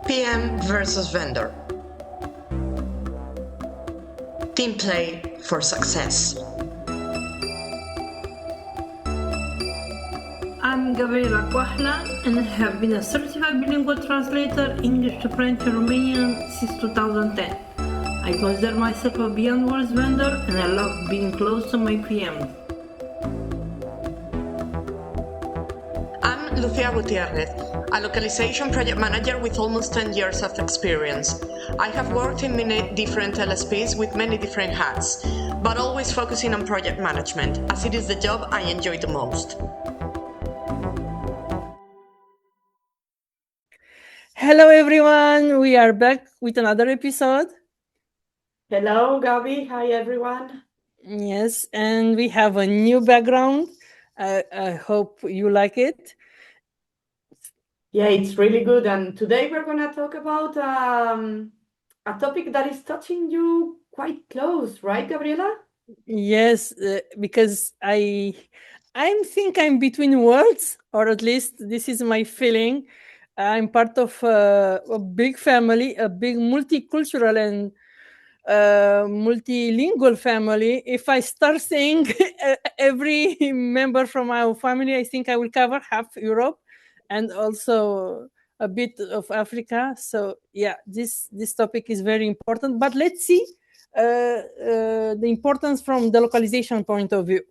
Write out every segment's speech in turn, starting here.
PM versus vendor. Team play for success. I'm Gabriela and I have been a certified bilingual translator English to French and Romanian since 2010. I consider myself a beyond words vendor and I love being close to my PMs. I'm Lucía Gutiérrez, a localization project manager with almost 10 years of experience. I have worked in many different LSPs with many different hats, but always focusing on project management, as it is the job I enjoy the most. Hello everyone, we are back with another episode. Hello Gabi, hi everyone. Yes, and we have a new background. I hope you like it. Yeah, it's really good. And today we're going to talk about a topic that is touching you quite close, right, Gabriela? Yes, because I think I'm between worlds, or at least this is my feeling. I'm part of a big family, a big multicultural and multilingual family. If I start saying every member from our family, I think I will cover half Europe and also a bit of Africa. So yeah, this topic is very important. But let's see the importance from the localization point of view.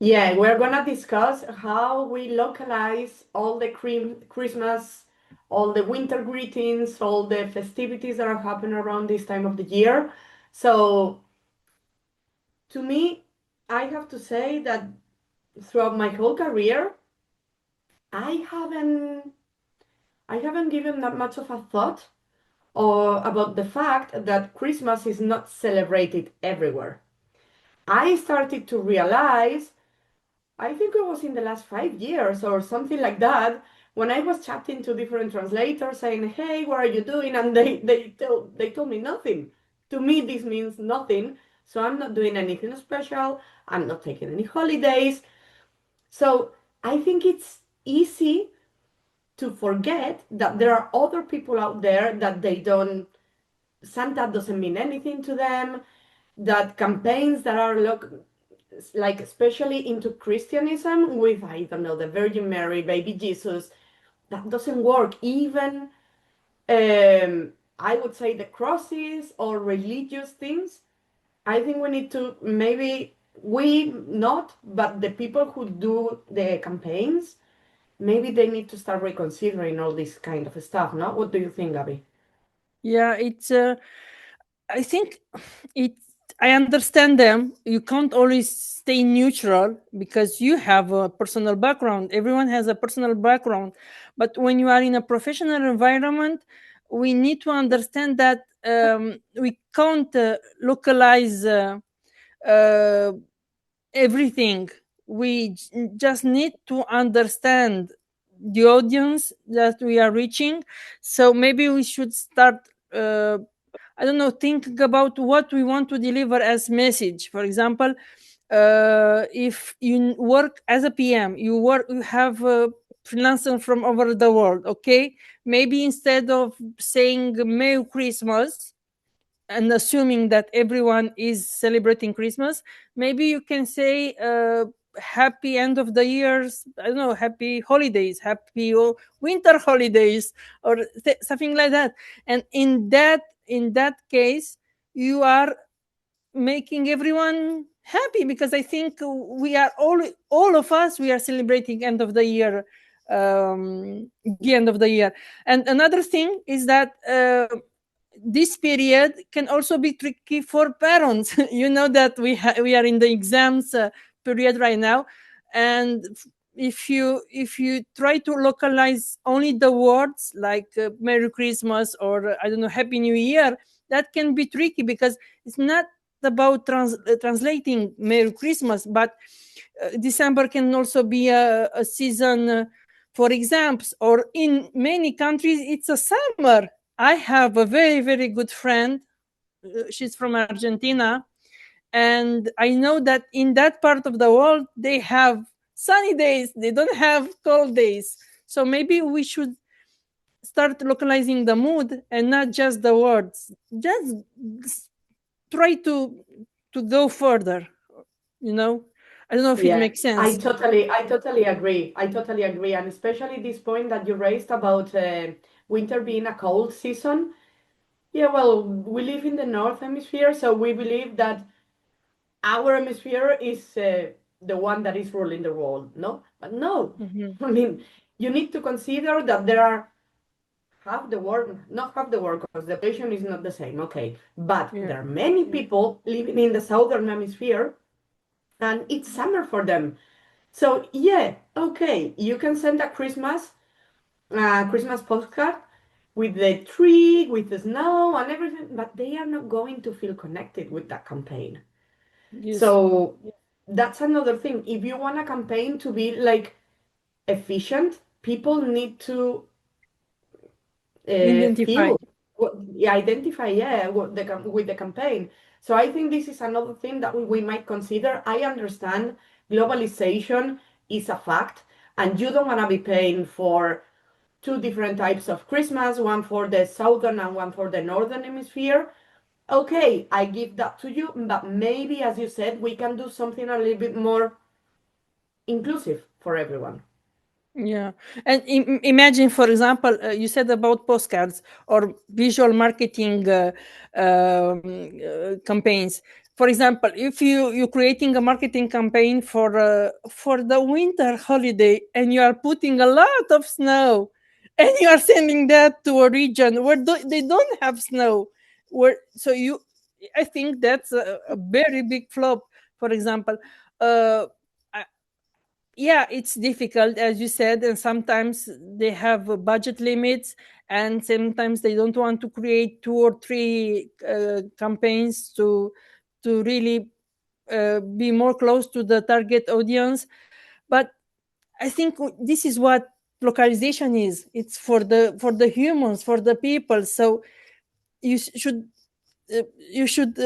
Yeah, we're going to discuss how we localize all the Christmas, all the winter greetings, all the festivities that are happening around this time of the year. So, to me, I have to say that throughout my whole career, I haven't given that much of a thought or about the fact that Christmas is not celebrated everywhere. I started to realize, I think it was in the last 5 years or something like that, when I was chatting to different translators saying, hey, what are you doing? And they told me nothing. To me, this means nothing. So I'm not doing anything special. I'm not taking any holidays. So I think it's easy to forget that there are other people out there that Santa doesn't mean anything to them, that campaigns that are like especially into Christianism with, I don't know, the Virgin Mary, baby Jesus, that doesn't work. Even, I would say the crosses or religious things, I think we need to maybe, we not, but the people who do the campaigns, maybe they need to start reconsidering all this kind of stuff, no? What do you think, Abby? Yeah, it's. I think it. I understand them. You can't always stay neutral because you have a personal background. Everyone has a personal background, but when you are in a professional environment, we need to understand that we can't localize uh, everything. We just need to understand the audience that we are reaching. So maybe we should start I don't know, thinking about what we want to deliver as message. For example, if you work as a PM, you have freelancers from over the world. Okay, maybe instead of saying Merry Christmas and assuming that everyone is celebrating Christmas, maybe you can say happy end of the years. I don't know, happy holidays, happy winter holidays, or something like that. And in that case, you are making everyone happy because I think we are all of us we are celebrating end of the year, the end of the year. And another thing is that this period can also be tricky for parents. You know that we are in the exams period right now, and if you try to localize only the words like Merry Christmas or I don't know Happy New Year, that can be tricky because it's not about translating Merry Christmas, but December can also be a season for exams, or in many countries it's a summer. I have a very, very good friend. She's from Argentina. And I know that in that part of the world, they have sunny days. They don't have cold days. So maybe we should start localizing the mood and not just the words. Just try to go further. You know, I don't know if it Yeah, makes sense. I totally agree. I totally agree, and especially this point that you raised about winter being a cold season. Yeah, well, we live in the North Hemisphere, so we believe that our hemisphere is the one that is ruling the world, no? But no, Hmm. I mean, you need to consider that there are half the world, not half the world, because the population is not the same, okay? But Yeah. there are many people living in the southern hemisphere, and it's summer for them. So yeah, okay, you can send a Christmas postcard with the tree, with the snow and everything, but they are not going to feel connected with that campaign. Yes. So that's another thing. If you want a campaign to be like efficient, people need to Identify. feel what, yeah, identify, yeah, with the campaign. So I think this is another thing that we might consider. I understand globalization is a fact, and you don't want to be paying for two different types of Christmas, one for the southern and one for the northern hemisphere. Okay, I give that to you, but maybe, as you said, we can do something a little bit more inclusive for everyone. Yeah, and imagine, for example, you said about postcards or visual marketing campaigns. For example, if you're creating a marketing campaign for the winter holiday and you are putting a lot of snow, and you are sending that to a region where they don't have snow, where so you, I think that's a very big flop. For example, uh, yeah, it's difficult, as you said, and sometimes they have budget limits, and sometimes they don't want to create two or three campaigns to really be more close to the target audience. But I think this is what localization is. It's for the humans, for the people. So should you should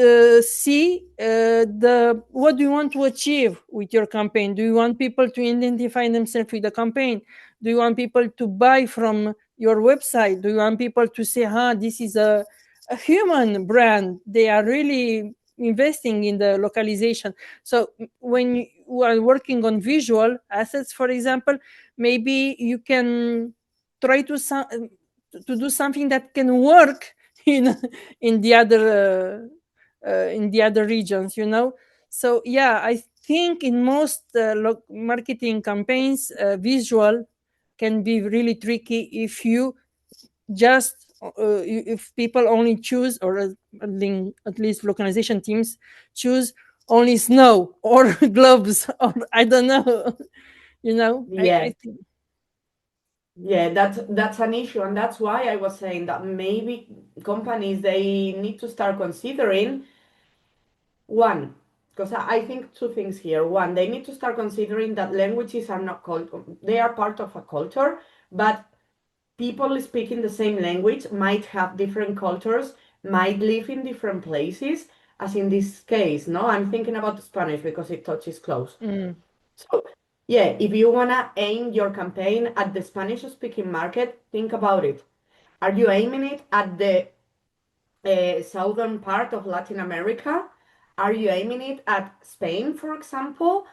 see the what do you want to achieve with your campaign. Do you want people to identify themselves with the campaign? Do you want people to buy from your website? Do you want people to say, this is a human brand, they are really investing in the localization? So when you are working on visual assets, for example, maybe you can try to do something that can work in in the other in the other regions, you know. So yeah, I think in most marketing campaigns, visual can be really tricky if you just if people only choose, or at least localization teams choose only snow or gloves, or I don't know. You know, Yeah, I think. yeah, that's an issue, and that's why I was saying that maybe companies they need to start considering one, because I think two things here. One, they need to start considering that languages are not they are part of a culture, but people speaking the same language might have different cultures, might live in different places, as in this case, no? I'm thinking about Spanish because it touches close. Mm, So, yeah, if you want to aim your campaign at the Spanish speaking market, think about it. Are you aiming it at the southern part of Latin America? Are you aiming it at Spain, for example?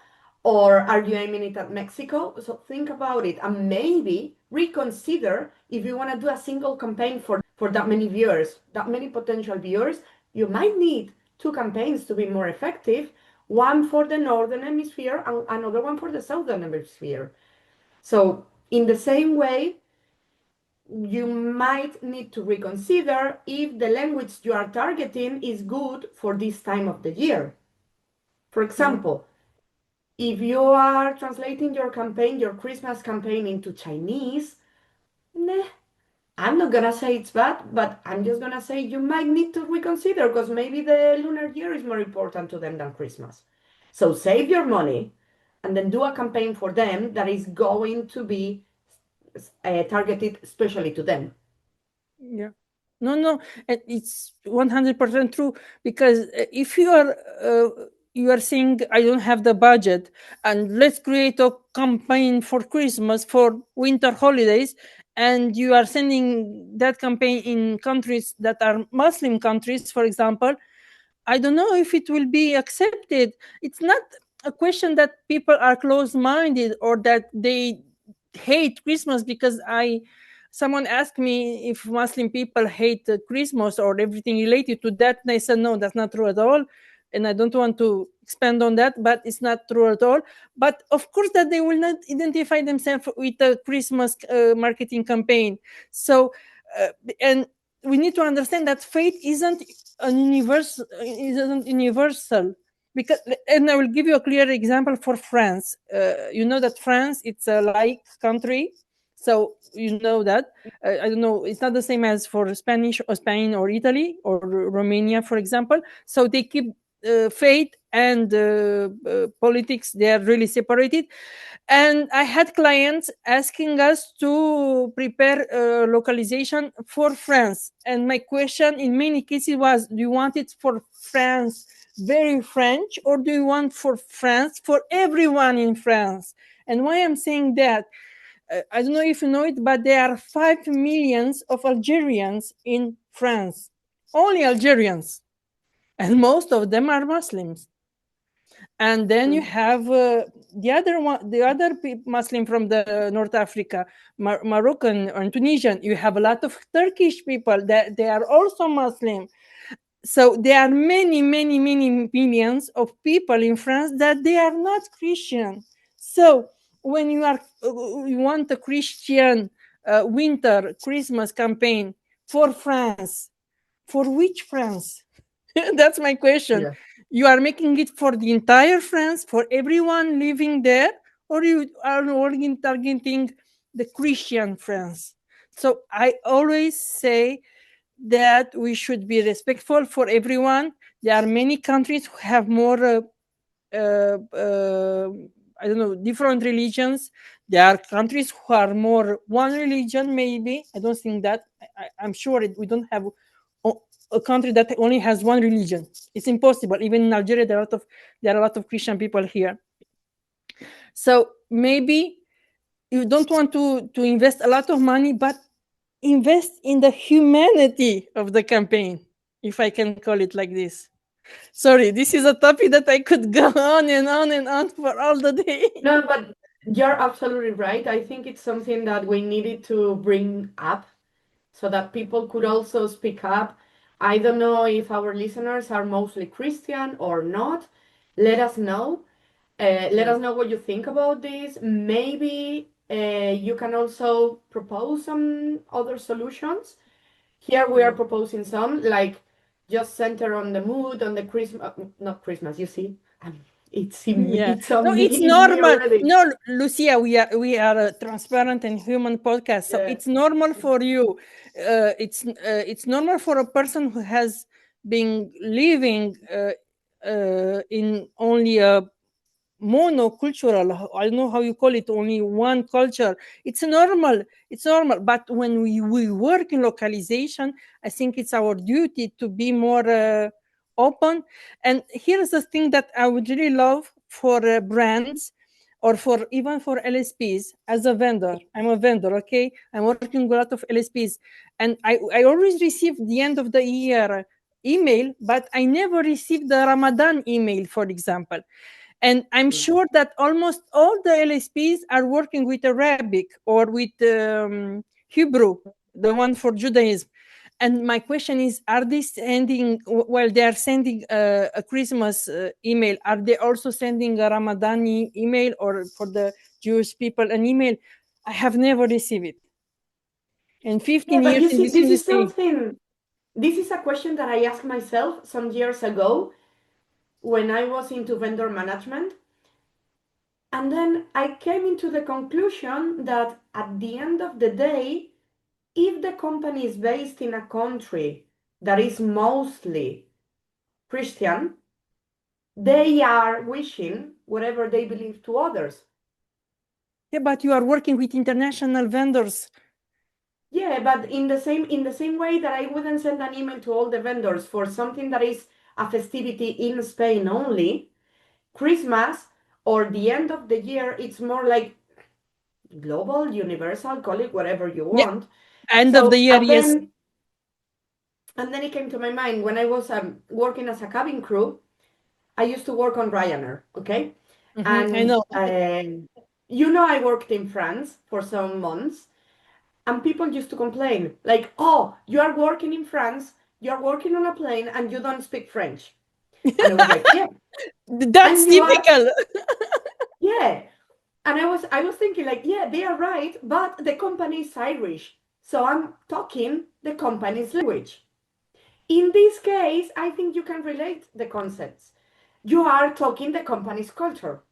Or are you aiming it at Mexico? So think about it and maybe reconsider if you want to do a single campaign for that many viewers, that many potential viewers. You might need two campaigns to be more effective, one for the northern hemisphere and another one for the southern hemisphere. So, in the same way, you might need to reconsider if the language you are targeting is good for this time of the year. For yeah. example, if you are translating your campaign, your Christmas campaign into Chinese, nah, I'm not gonna say it's bad, but I'm just gonna say you might need to reconsider because maybe the lunar year is more important to them than Christmas. So save your money and then do a campaign for them that is going to be targeted especially to them. Yeah. No, no, it's 100% true, because if you are saying I don't have the budget and let's create a campaign for Christmas, for winter holidays, and you are sending that campaign in countries that are Muslim countries, for example, I don't know if it will be accepted. It's not a question that people are close-minded or that they hate Christmas because someone asked me if Muslim people hate Christmas or everything related to that, and I said no, that's not true at all, and I don't want to expand on that, but it's not true at all. But of course that they will not identify themselves with a Christmas marketing campaign. So and we need to understand that faith isn't universal, because, and I will give you a clear example for France. You know that France, it's a like country, so you know that. I don't know, it's not the same as for Spanish or Spain or Italy or Romania, for example. So they keep faith and politics, they are really separated. And I had clients asking us to prepare localization for France, and my question in many cases was, do you want it for France very French, or do you want for France for everyone in France? And why I'm saying that, I don't know if you know it, but there are 5 million of Algerians in France, only Algerians, and most of them are Muslims. And then you have the other Muslim from the North Africa, Moroccan and Tunisian. You have a lot of Turkish people that they are also Muslim. So there are many, many, many millions of people in France that they are not Christian. So when you want a Christian winter Christmas campaign for France, for which France? That's my question. Yeah. You are making it for the entire France, for everyone living there, or you are only targeting the Christian France? So I always say that we should be respectful for everyone. There are many countries who have more I don't know, different religions. There are countries who are more one religion, maybe. I don't think that. I'm sure we don't have a country that only has one religion. It's impossible. Even in Algeria, there are a lot of Christian people here. So maybe you don't want to invest a lot of money, but invest in the humanity of the campaign, if I can call it like this. Sorry, this is a topic that I could go on and on and on for all the day. No, but you're absolutely right. I think it's something that we needed to bring up so that people could also speak up. I don't know if our listeners are mostly Christian or not. Let us know. Let us know what you think about this. Maybe you can also propose some other solutions. Here we are proposing some, like just center on the mood, on the Christmas, not Christmas, you see. It's in me, Yeah, it's on no, me, it's in me normal. already. No, Lucia, we are a transparent and human podcast, so Yeah. it's normal for you. It's normal for a person who has been living in only a monocultural, I don't know how you call it, only one culture. It's normal, but when we work in localization, I think it's our duty to be more open. And here's the thing that I would really love for brands, or for even for LSPs. As a vendor, I'm a vendor, okay, I'm working with a lot of LSPs, and I always receive the end of the year email, but I never received the Ramadan email, for example. And I'm sure that almost all the LSPs are working with Arabic or with Hebrew, the one for Judaism. And my question is, are they sending, while they are sending a Christmas email, are they also sending a Ramadan email, or for the Jewish people an email? I have never received it. In Yeah, 15 but years you in see, this this is industry. something, this is a question that I asked myself some years ago when I was into vendor management. And then I came into the conclusion that at the end of the day, if the company is based in a country that is mostly Christian, they are wishing whatever they believe to others. Yeah, but you are working with international vendors. Yeah, but in the same way that I wouldn't send an email to all the vendors for something that is a festivity in Spain only, Christmas or the end of the year, it's more like global, universal, call it whatever you Yeah, want. end of the year, yes. And then it came to my mind when I was working as a cabin crew. I used to work on Ryanair, okay? I And know. I worked in France for some months, and people used to complain, like, "Oh, you are working in France, you are working on a plane, and you don't speak French." And I was like, "Yeah." That's And you are, typical. yeah. And I was thinking, like, yeah, they are right, but the company is Irish, so I'm talking the company's language. In this case, I think you can relate the concepts. You are talking the company's culture.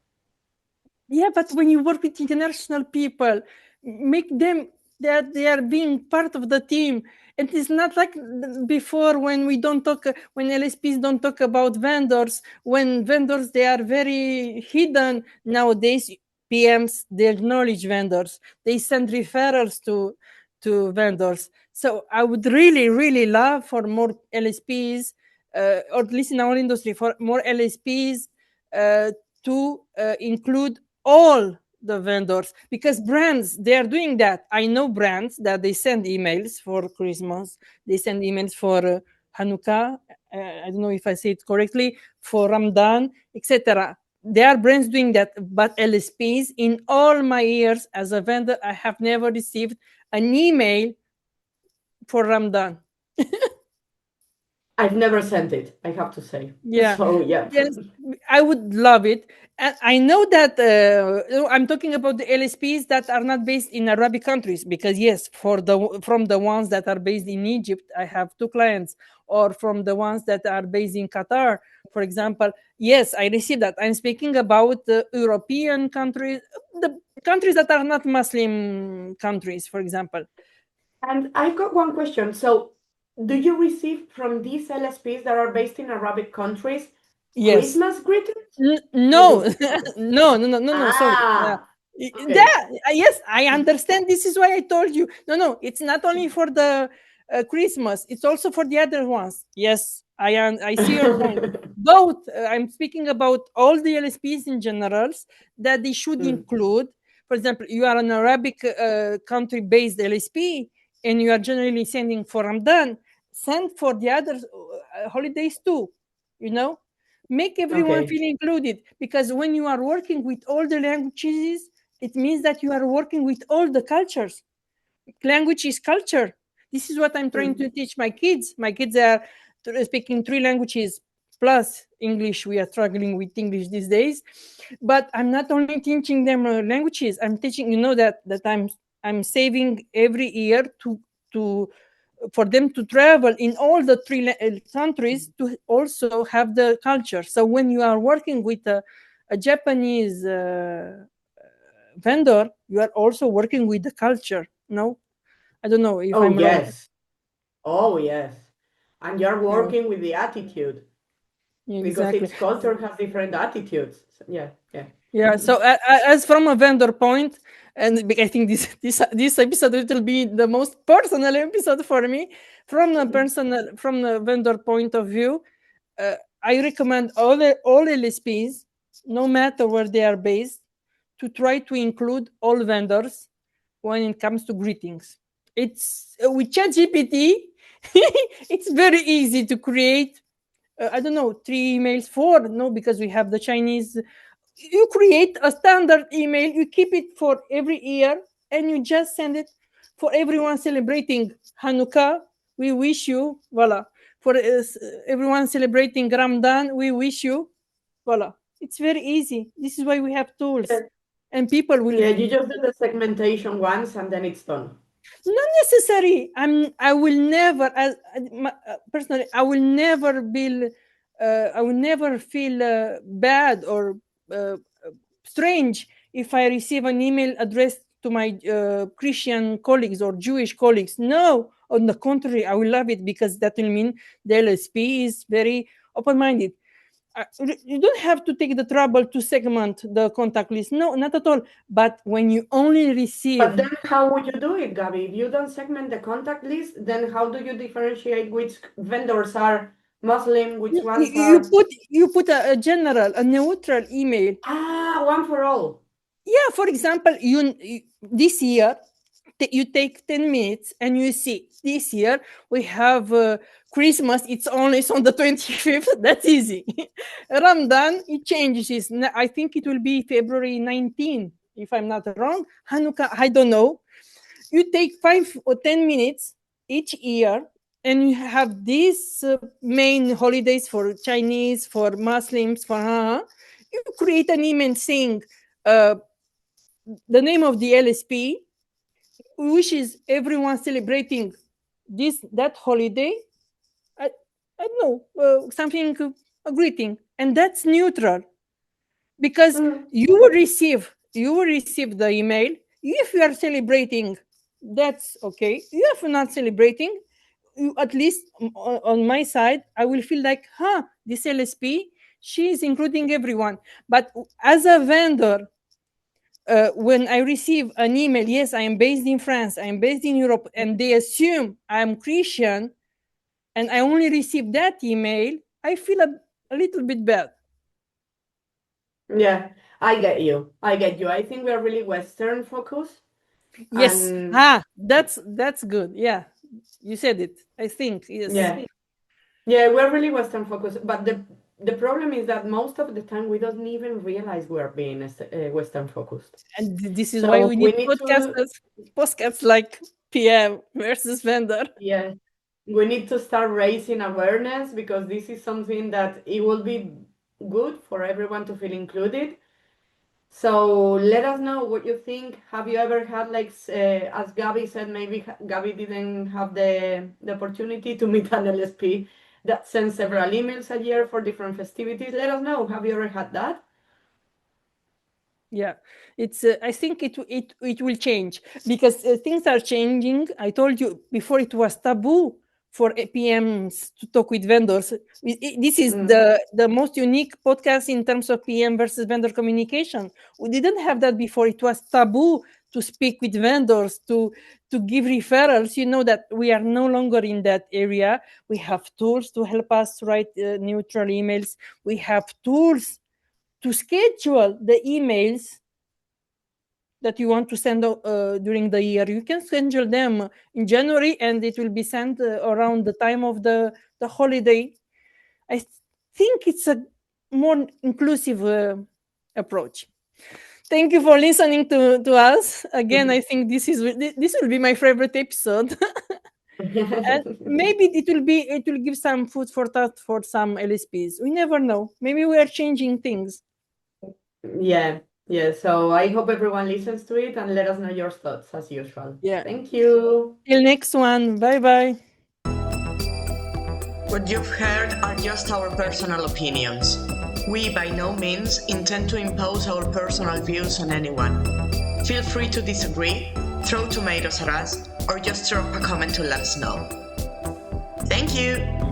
Yeah, but when you work with international people, make them that they are being part of the team. It is not like before when we don't talk, when LSPs don't talk about vendors. When vendors they are very hidden nowadays. PMs they acknowledge vendors. They send referrals to vendors. So I would really love for more LSPs, or at least in our industry, for more LSPs uh, to include all the vendors, because brands they are doing that. I know brands that they send emails for Christmas, they send emails for Hanukkah, I don't know if I say it correctly, for Ramadan, etc. There are brands doing that, but LSPs, in all my years as a vendor, I have never received an email for Ramadan. I've never sent it, I have to say. Yeah. So, yeah. Yes, I would love it. And I know that I'm talking about the LSPs that are not based in Arabic countries, because yes, from the ones that are based in Egypt, I have two clients, or from the ones that are based in Qatar, for example. Yes, I receive that. I'm speaking about the European countries, the countries that are not Muslim countries, for example. And I've got one question. So, do you receive from these LSPs that are based in Arabic countries Yes. Christmas greetings? You No, do. no. Sorry. Ah, okay. That yes, I understand. This is why I told you. No. It's not only for the Christmas. It's also for the other ones. Yes, I see your point. Both. I'm speaking about all the LSPs in generals that they should Mm, include. For example, you are an Arabic country-based LSP, and you are generally sending for Ramadan. Send for the other holidays too. You know, make everyone okay. feel included, because when you are working with all the languages, it means that you are working with all the cultures. Language is culture. This is what I'm trying Mm, to teach my kids are speaking three languages plus English. We are struggling with English these days, but I'm not only teaching them languages. I'm teaching, that I'm saving every year to for them to travel in all the three countries to also have the culture. So when you are working with a Japanese vendor, you are also working with the culture. No, I don't know if oh, I'm wrong. yes. Oh, yes. And you're Yeah, working with the attitude because exactly. each culture has different attitudes. So, yeah, yeah. Yeah. So as from a vendor point, and I think this episode it will be the most personal episode for me. From the vendor point of view, I recommend all LSPs, no matter where they are based, to try to include all vendors when it comes to greetings. It's with ChatGPT, it's very easy to create. I don't know, 3 emails, four. No, because we have the Chinese. You create a standard email, you keep it for every year, and you just send it for everyone celebrating Hanukkah. We wish you, voila. For everyone celebrating Ramadan, we wish you, voila. It's very easy. This is why we have tools, Yeah, and people will. yeah, you just do the segmentation once and then it's done. Not necessary. I will never, personally, I will never feel bad or uh, strange if I receive an email addressed to my Christian colleagues or Jewish colleagues. No, on the contrary, I will love it, because that will mean the LSP is very open-minded. You don't have to take the trouble to segment the contact list. No, not at all. But when you only But receive, then how would you do it, Gabby? If you don't segment the contact list, then how do you differentiate which vendors are Muslim, which you, ones you are put you put a general, a neutral email. one for all? Yeah, for example, this year you take 10 minutes and you see this year we have Christmas, it's always on the 25th. That's easy. Ramadan, it changes. I think it will be February 19, if I'm not wrong. Hanukkah, I don't know. You take 5 or 10 minutes each year and you have these main holidays for Chinese, for Muslims, for you create an email saying the name of the LSP, wishes everyone celebrating that holiday. I don't know, something, a greeting, and that's neutral because you will receive the email. If you are celebrating, that's okay. If you're not celebrating, at least on my side, I will feel like, this LSP, she is including everyone. But as a vendor, when I receive an email, yes, I am based in France, I am based in Europe, and they assume I'm Christian, and I only receive that email, I feel a little bit bad. Yeah, I get you. I think we are really Western focused. Yes. And That's good. Yeah, you said it. I think yes. Yeah, we're really Western focused. But the problem is that most of the time we don't even realize we are being Western focused. And this is So why we need need podcasts like PM versus vendor. Yeah, we need to start raising awareness because this is something that it will be good for everyone to feel included. So let us know what you think. Have you ever had, like, as Gabby said, maybe Gabby didn't have the opportunity to meet an LSP that sends several emails a year for different festivities? Let us know. Have you ever had that? Yeah, it's. I think it will change because things are changing. I told you before, it was taboo for PMs to talk with vendors. This is the most unique podcast in terms of PM versus vendor communication. We didn't have that before. It was taboo to speak with vendors, to give referrals. You know that we are no longer in that area. We have tools to help us write neutral emails. We have tools to schedule the emails that you want to send during the year. You can schedule them in January and it will be sent around the time of the holiday. I think it's a more inclusive approach. Thank you for listening to us. Again, I think this will be my favorite episode. And maybe it will give some food for thought for some LSPs. We never know. Maybe we are changing things. Yeah. So I hope everyone listens to it and let us know your thoughts as usual. Yeah. Thank you. Till next one. Bye. What you've heard are just our personal opinions. We by no means intend to impose our personal views on anyone. Feel free to disagree, throw tomatoes at us, or just drop a comment to let us know. Thank you!